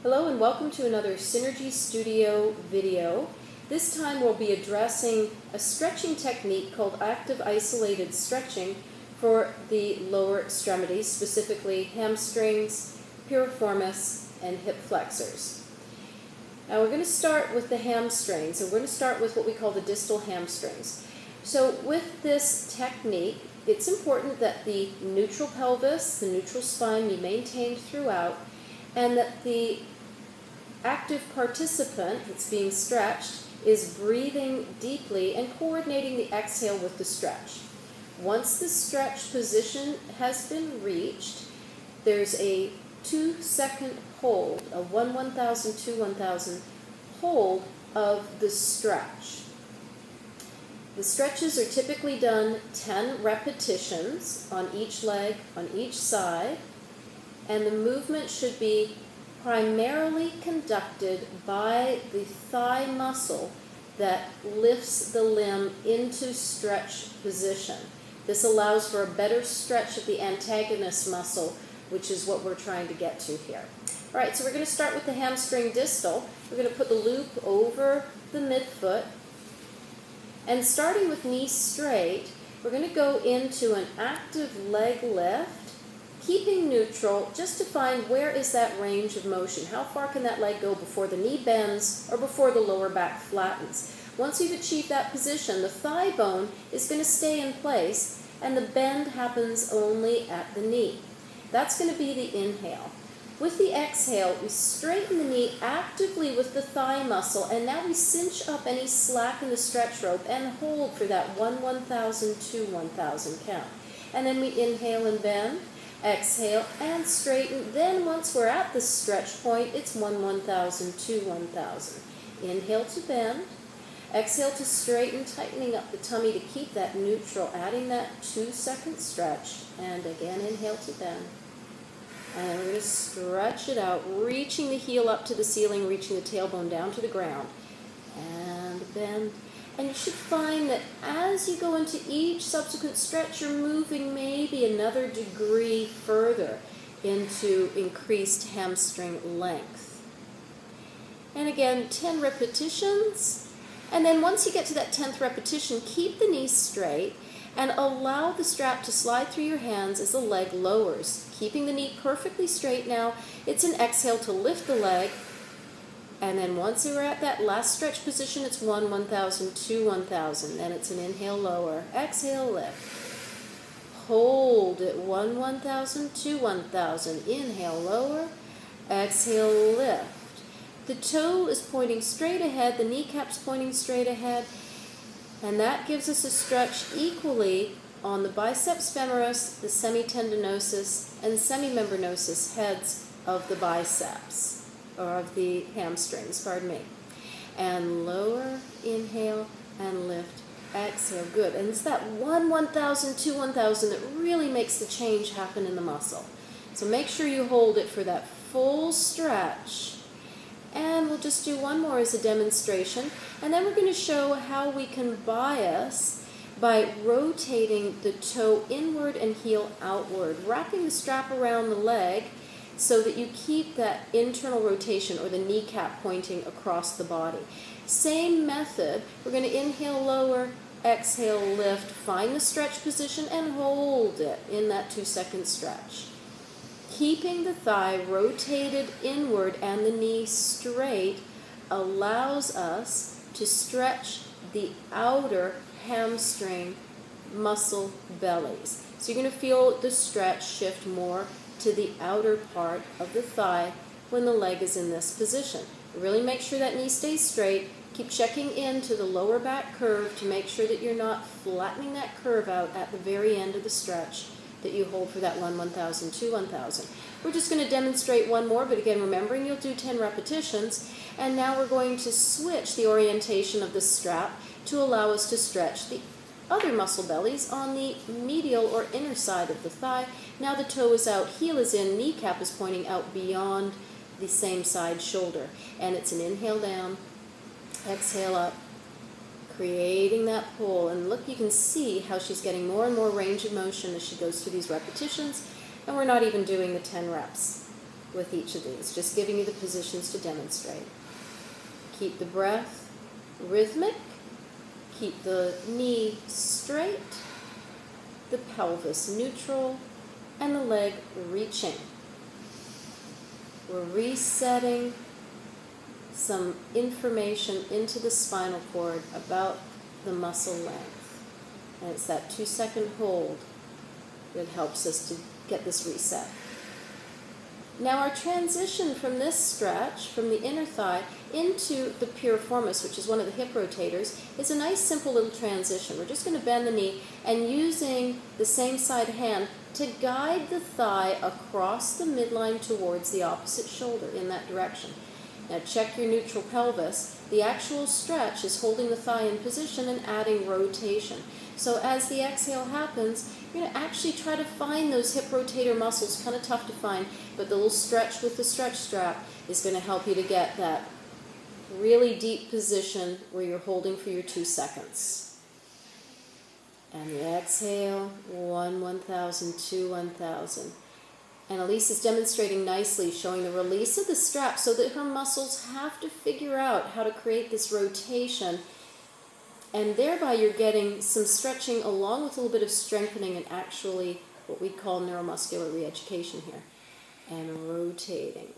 Hello and welcome to another Synergy Studio video. This time we'll be addressing a stretching technique called active isolated stretching for the lower extremities, specifically hamstrings, piriformis, and hip flexors. Now we're going to start with the hamstrings, and we're going to start with what we call the distal hamstrings. So with this technique, it's important that the neutral pelvis, the neutral spine be maintained throughout, and that the active participant that's being stretched is breathing deeply and coordinating the exhale with the stretch. Once the stretch position has been reached, there's a 2-second hold, a 1/1000, 2/1000 hold of the stretch. The stretches are typically done 10 repetitions on each leg, on each side, and the movement should be primarily conducted by the thigh muscle that lifts the limb into stretch position. This allows for a better stretch of the antagonist muscle, which is what we're trying to get to here. All right, so we're going to start with the hamstring distal. We're going to put the loop over the midfoot, and starting with knee straight, we're going to go into an active leg lift, keeping neutral just to find where is that range of motion. How far can that leg go before the knee bends or before the lower back flattens? Once you've achieved that position, the thigh bone is going to stay in place and the bend happens only at the knee. That's going to be the inhale. With the exhale, we straighten the knee actively with the thigh muscle, and now we cinch up any slack in the stretch rope and hold for that 1/1000, 2/1000 count. And then we inhale and bend. Exhale and straighten. Then once we're at the stretch point, it's 1/1000, 2/1000. Inhale to bend. Exhale to straighten, tightening up the tummy to keep that neutral, adding that 2-second stretch. And again, inhale to bend. And we're going to stretch it out, reaching the heel up to the ceiling, reaching the tailbone down to the ground. And bend. And you should find that as you go into each subsequent stretch, you're moving maybe another degree further into increased hamstring length. And again, 10 repetitions. And then once you get to that 10th repetition, keep the knees straight and allow the strap to slide through your hands as the leg lowers. Keeping the knee perfectly straight now, it's an exhale to lift the leg. And then once you're at that last stretch position, it's 1/1000, 2/1000. Then it's an inhale, lower. Exhale, lift. Hold at 1/1000, 2/1000. Inhale, lower. Exhale, lift. The toe is pointing straight ahead. The kneecap's pointing straight ahead. And that gives us a stretch equally on the biceps femoris, the semitendinosus, and semimembranosus heads of the biceps. Or of the hamstrings, pardon me. And lower, inhale, and lift, exhale. Good. And it's that 1/1000, 2/1000 that really makes the change happen in the muscle. So make sure you hold it for that full stretch. And we'll just do one more as a demonstration. And then we're going to show how we can bias by rotating the toe inward and heel outward, wrapping the strap around the leg so that you keep that internal rotation or the kneecap pointing across the body. Same method, we're going to inhale, lower, exhale, lift, find the stretch position and hold it in that 2-second stretch. Keeping the thigh rotated inward and the knee straight allows us to stretch the outer hamstring muscle bellies. So you're going to feel the stretch shift more to the outer part of the thigh when the leg is in this position. Really make sure that knee stays straight. Keep checking into the lower back curve to make sure that you're not flattening that curve out at the very end of the stretch that you hold for that 1/1000, 2/1000. We're just going to demonstrate one more, but again, remembering you'll do 10 repetitions. And now we're going to switch the orientation of the strap to allow us to stretch the other muscle bellies on the medial or inner side of the thigh. Now the toe is out, heel is in, kneecap is pointing out beyond the same side shoulder. And it's an inhale down, exhale up, creating that pull. And look, you can see how she's getting more and more range of motion as she goes through these repetitions. And we're not even doing the 10 reps. with each of these, just giving you the positions to demonstrate. Keep the breath rhythmic, keep the knee straight, the pelvis neutral, and the leg reaching. We're resetting some information into the spinal cord about the muscle length. And it's that 2-second hold that helps us to get this reset. Now our transition from this stretch, from the inner thigh, into the piriformis, which is one of the hip rotators, is a nice simple little transition. We're just going to bend the knee and using the same side hand to guide the thigh across the midline towards the opposite shoulder in that direction. Now check your neutral pelvis. The actual stretch is holding the thigh in position and adding rotation. So as the exhale happens, you're going to actually try to find those hip rotator muscles, kind of tough to find, but the little stretch with the stretch strap is going to help you to get that really deep position where you're holding for your 2 seconds. And the exhale, 1, 1,000, 2, 1,000. And Elise is demonstrating nicely, showing the release of the strap so that her muscles have to figure out how to create this rotation. And thereby you're getting some stretching along with a little bit of strengthening and actually what we call neuromuscular re-education here. And rotating.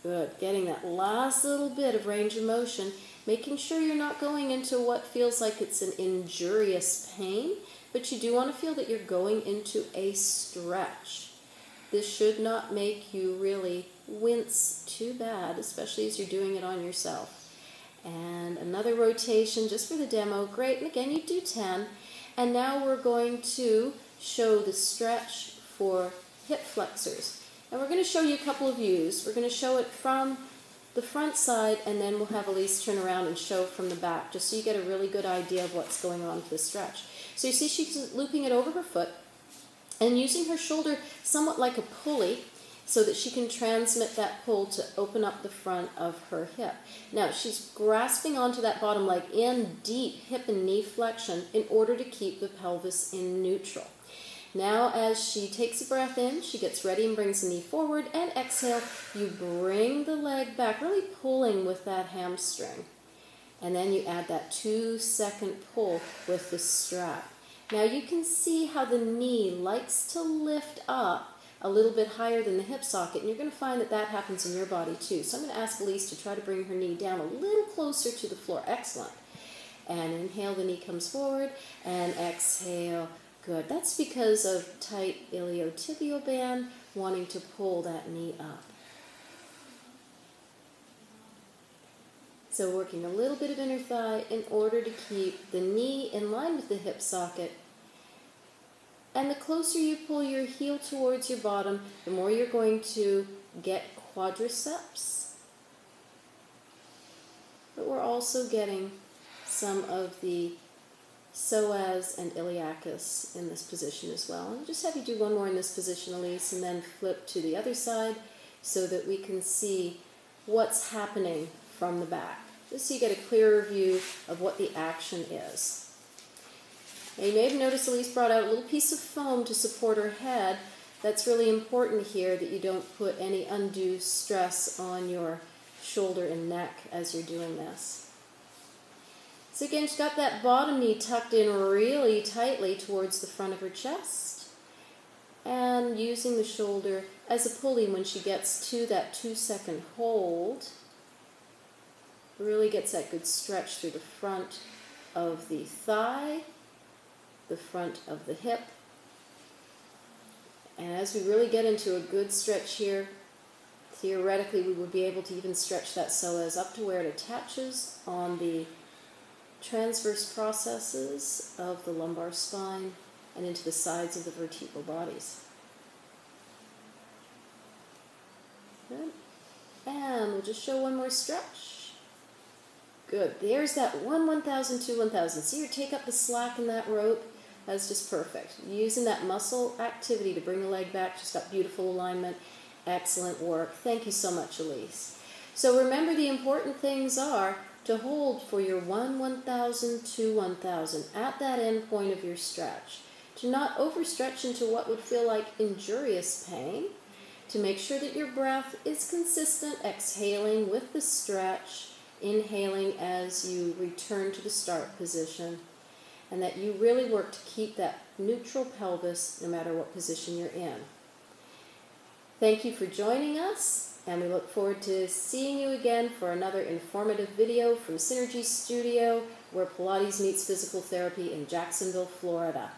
Good. Getting that last little bit of range of motion, making sure you're not going into what feels like it's an injurious pain, but you do want to feel that you're going into a stretch. This should not make you really wince too bad, especially as you're doing it on yourself. And another rotation just for the demo. Great. And again, you do 10. And now we're going to show the stretch for hip flexors. And we're going to show you a couple of views. We're going to show it from the front side, and then we'll have Elise turn around and show from the back, just so you get a really good idea of what's going on with the stretch. So you see she's looping it over her foot and using her shoulder somewhat like a pulley so that she can transmit that pull to open up the front of her hip. Now she's grasping onto that bottom leg in deep hip and knee flexion in order to keep the pelvis in neutral. Now as she takes a breath in, she gets ready and brings the knee forward, and exhale, you bring the leg back, really pulling with that hamstring. And then you add that 2-second pull with the strap. Now you can see how the knee likes to lift up a little bit higher than the hip socket, and you're going to find that that happens in your body too. So I'm going to ask Elise to try to bring her knee down a little closer to the floor. Excellent. And inhale, the knee comes forward, and exhale. Good. That's because of tight iliotibial band wanting to pull that knee up. So working a little bit of inner thigh in order to keep the knee in line with the hip socket. And the closer you pull your heel towards your bottom, the more you're going to get quadriceps. But we're also getting some of the psoas and iliacus in this position as well. And just have you do one more in this position, Elise, and then flip to the other side so that we can see what's happening from the back, just so you get a clearer view of what the action is. Now you may have noticed Elise brought out a little piece of foam to support her head. That's really important here, that you don't put any undue stress on your shoulder and neck as you're doing this. So again, she's got that bottom knee tucked in really tightly towards the front of her chest, and using the shoulder as a pulley when she gets to that 2-second hold. Really gets that good stretch through the front of the thigh, the front of the hip. And as we really get into a good stretch here, theoretically we would be able to even stretch that psoas up to where it attaches on the transverse processes of the lumbar spine and into the sides of the vertebral bodies. Good. And we'll just show one more stretch. Good. There's that 1, 1,000, 2, 1,000. See her take up the slack in that rope? That's just perfect. Using that muscle activity to bring the leg back. Just got beautiful alignment. Excellent work. Thank you so much, Elise. So remember, the important things are to hold for your 1, 1,000, 2, 1,000 at that end point of your stretch. To not overstretch into what would feel like injurious pain. to make sure that your breath is consistent, exhaling with the stretch, inhaling as you return to the start position, and that you really work to keep that neutral pelvis no matter what position you're in. Thank you for joining us, and we look forward to seeing you again for another informative video from Synergy Studio, where Pilates meets physical therapy in Jacksonville, Florida.